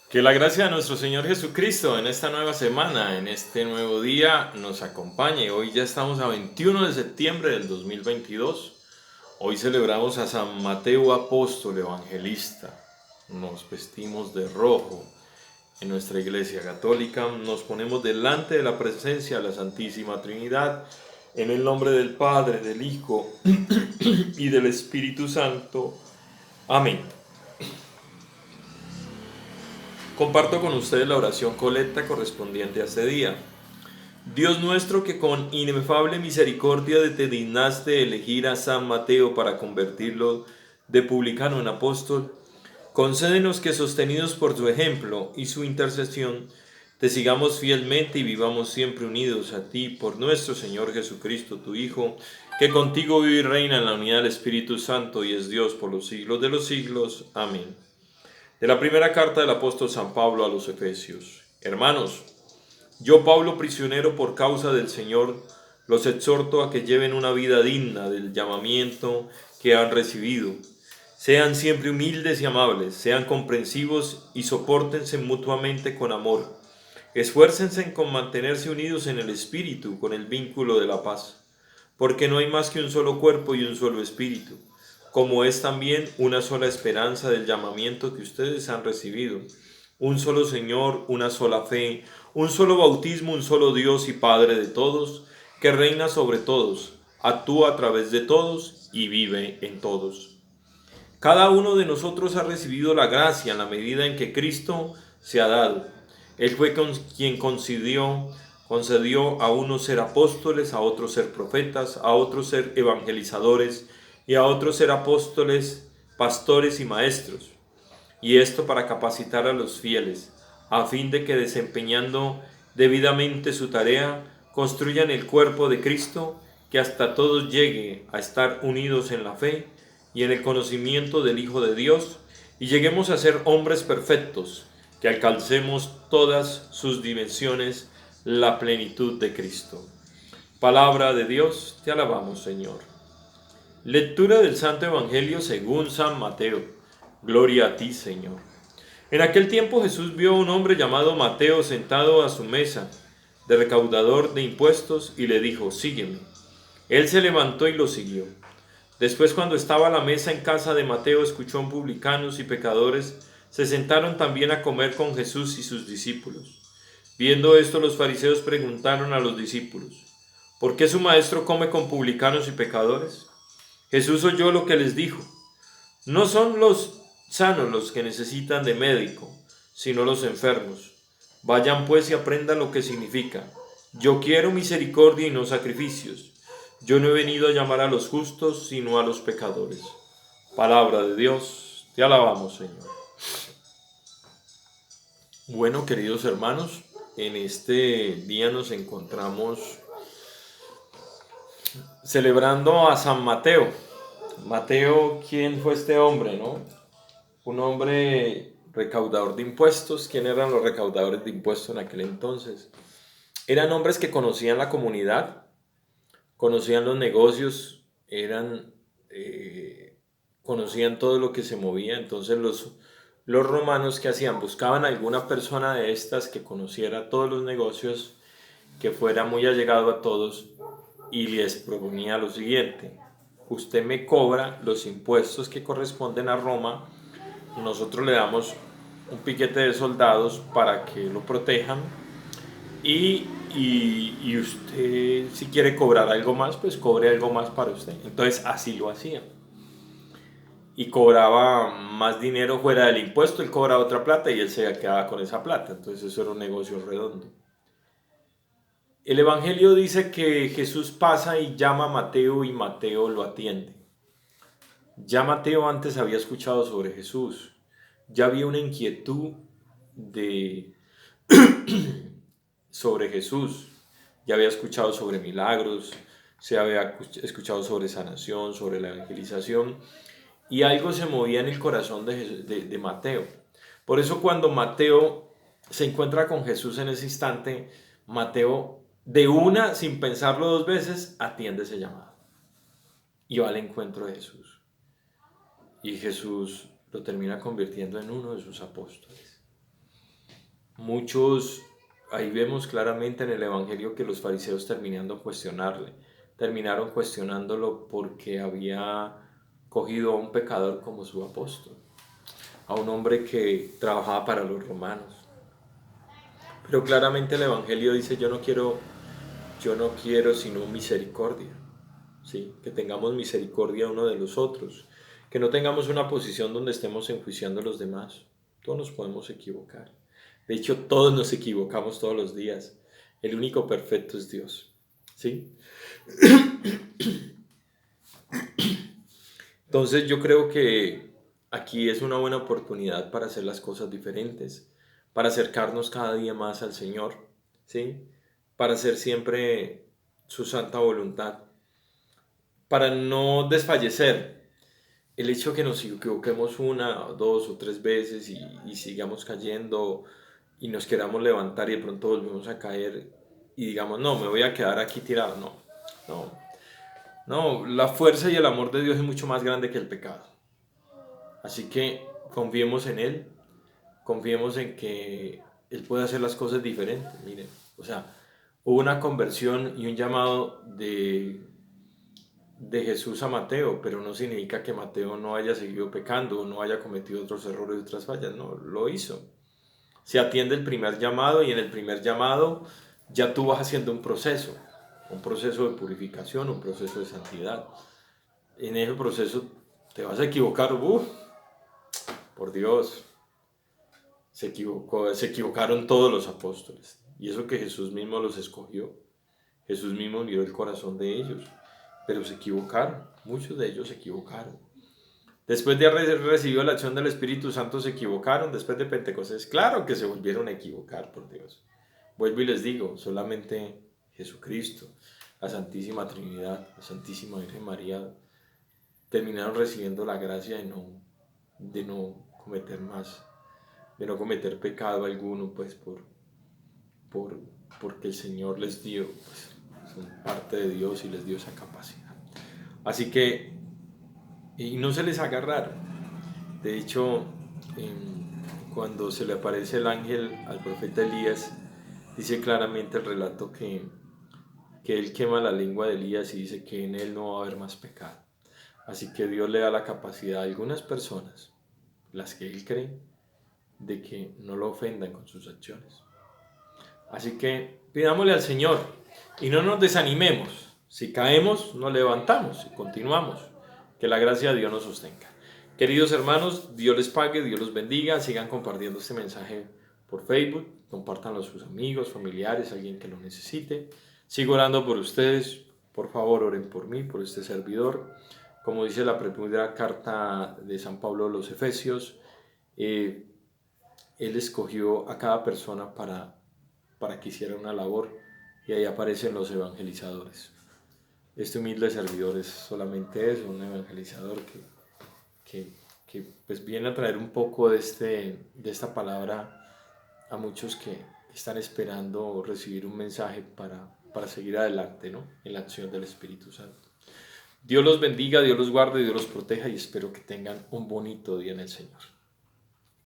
Que la gracia de nuestro Señor Jesucristo en esta nueva semana, en este nuevo día, nos acompañe. Hoy ya estamos a 21 de septiembre del 2022. Hoy celebramos a San Mateo Apóstol Evangelista. Nos vestimos de rojo. En nuestra Iglesia Católica nos ponemos delante de la presencia de la Santísima Trinidad, en el nombre del Padre, del Hijo y del Espíritu Santo. Amén. Comparto con ustedes la oración colecta correspondiente a este día. Dios nuestro, que con inefable misericordia te dignaste elegir a San Mateo para convertirlo de publicano en apóstol, concédenos que, sostenidos por su ejemplo y su intercesión, te sigamos fielmente y vivamos siempre unidos a ti por nuestro Señor Jesucristo, tu Hijo, que contigo vive y reina en la unidad del Espíritu Santo y es Dios por los siglos de los siglos. Amén. De la primera carta del apóstol San Pablo a los Efesios. Hermanos, yo Pablo, prisionero por causa del Señor, los exhorto a que lleven una vida digna del llamamiento que han recibido. Sean siempre humildes y amables, sean comprensivos y sopórtense mutuamente con amor. Esfuércense con mantenerse unidos en el Espíritu, con el vínculo de la paz, porque no hay más que un solo cuerpo y un solo Espíritu, como es también una sola esperanza del llamamiento que ustedes han recibido, un solo Señor, una sola fe, un solo bautismo, un solo Dios y Padre de todos, que reina sobre todos, actúa a través de todos y vive en todos. Cada uno de nosotros ha recibido la gracia en la medida en que Cristo se ha dado. Él fue quien concedió a unos ser apóstoles, a otros ser profetas, a otros ser evangelizadores y a otros ser apóstoles, pastores y maestros. Y esto para capacitar a los fieles, a fin de que, desempeñando debidamente su tarea, construyan el cuerpo de Cristo, que hasta todos llegue a estar unidos en la fe y en el conocimiento del Hijo de Dios, y lleguemos a ser hombres perfectos, que alcancemos todas sus dimensiones, la plenitud de Cristo. Palabra de Dios, te alabamos, Señor. Lectura del Santo Evangelio según San Mateo. Gloria a ti, Señor. En aquel tiempo Jesús vio a un hombre llamado Mateo sentado a su mesa, de recaudador de impuestos, y le dijo: sígueme. Él se levantó y lo siguió. Después, cuando estaba a la mesa en casa de Mateo, escuchó a publicanos y pecadores se sentaron también a comer con Jesús y sus discípulos. Viendo esto, los fariseos preguntaron a los discípulos: ¿por qué su maestro come con publicanos y pecadores? Jesús oyó lo que les dijo: no son los sanos los que necesitan de médico, sino los enfermos. Vayan pues y aprendan lo que significa: yo quiero misericordia y no sacrificios. Yo no he venido a llamar a los justos, sino a los pecadores. Palabra de Dios, te alabamos, Señor. Bueno, queridos hermanos, en este día nos encontramos celebrando a San Mateo. Mateo, ¿quién fue este hombre, no? Un hombre recaudador de impuestos. ¿Quién eran los recaudadores de impuestos en aquel entonces? Eran hombres que conocían la comunidad, conocían los negocios, conocían todo lo que se movía. Entonces los romanos, ¿qué hacían? Buscaban a alguna persona de estas que conociera todos los negocios, que fuera muy allegado a todos, y les proponía lo siguiente: usted me cobra los impuestos que corresponden a Roma, nosotros le damos un piquete de soldados para que lo protejan, y usted, si quiere cobrar algo más, pues cobre algo más para usted. Entonces así lo hacían. Y cobraba más dinero fuera del impuesto, él cobraba otra plata y él se quedaba con esa plata. Entonces eso era un negocio redondo. El Evangelio dice que Jesús pasa y llama a Mateo y Mateo lo atiende. Ya Mateo antes había escuchado sobre Jesús, ya había una inquietud de sobre Jesús, ya había escuchado sobre milagros, se había escuchado sobre sanación, sobre la evangelización, y algo se movía en el corazón de Mateo. Por eso, cuando Mateo se encuentra con Jesús en ese instante, Mateo, de una, sin pensarlo dos veces, atiende ese llamado y va al encuentro de Jesús. Y Jesús lo termina convirtiendo en uno de sus apóstoles. Muchos, ahí vemos claramente en el Evangelio que los fariseos terminaron cuestionándolo porque había cogido a un pecador como su apóstol, a un hombre que trabajaba para los romanos. Pero claramente el Evangelio dice, yo no quiero sino misericordia, ¿sí? Que tengamos misericordia uno de los otros, que no tengamos una posición donde estemos enjuiciando a los demás. Todos nos podemos equivocar. De hecho, todos nos equivocamos todos los días. El único perfecto es Dios, ¿sí? Entonces yo creo que aquí es una buena oportunidad para hacer las cosas diferentes, para acercarnos cada día más al Señor, ¿sí? Para hacer siempre su santa voluntad, para no desfallecer. El hecho que nos equivoquemos una, dos o tres veces y sigamos cayendo y nos queramos levantar y de pronto volvemos a caer y digamos, no, me voy a quedar aquí tirado. No, no, no, la fuerza y el amor de Dios es mucho más grande que el pecado. Así que confiemos en Él, confiemos en que Él puede hacer las cosas diferentes. Miren, o sea, hubo una conversión y un llamado de Jesús a Mateo, pero no significa que Mateo no haya seguido pecando o no haya cometido otros errores y otras fallas, no, lo hizo. Se atiende el primer llamado y en el primer llamado ya tú vas haciendo un proceso de purificación, un proceso de santidad. En ese proceso te vas a equivocar, por Dios, se equivocaron todos los apóstoles. Y eso que Jesús mismo los escogió, Jesús mismo miró el corazón de ellos, pero se equivocaron, muchos de ellos se equivocaron. Después de haber recibido la acción del Espíritu Santo se equivocaron, después de Pentecostés, claro que se volvieron a equivocar, por Dios. Vuelvo y les digo, solamente Jesucristo, la Santísima Trinidad, la Santísima Virgen María, terminaron recibiendo la gracia de no cometer más, de no cometer pecado alguno, pues porque el Señor les dio, pues son parte de Dios y les dio esa capacidad. Así que, y no se les haga raro. De hecho, cuando se le aparece el ángel al profeta Elías, dice claramente el relato que él quema la lengua de Elías y dice que en él no va a haber más pecado. Así que Dios le da la capacidad a algunas personas, las que él cree, de que no lo ofendan con sus acciones. Así que pidámosle al Señor y no nos desanimemos. Si caemos, nos levantamos y continuamos. Que la gracia de Dios nos sostenga. Queridos hermanos, Dios les pague, Dios los bendiga. Sigan compartiendo este mensaje por Facebook. Compártanlo a sus amigos, familiares, alguien que lo necesite. Sigo orando por ustedes. Por favor, oren por mí, por este servidor. Como dice la primera carta de San Pablo a los Efesios, él escogió a cada persona para que hiciera una labor y ahí aparecen los evangelizadores. Este humilde servidor es solamente eso, un evangelizador que pues viene a traer un poco de esta palabra a muchos que están esperando recibir un mensaje para seguir adelante, ¿no? En la acción del Espíritu Santo. Dios los bendiga, Dios los guarde, Dios los proteja y espero que tengan un bonito día en el Señor.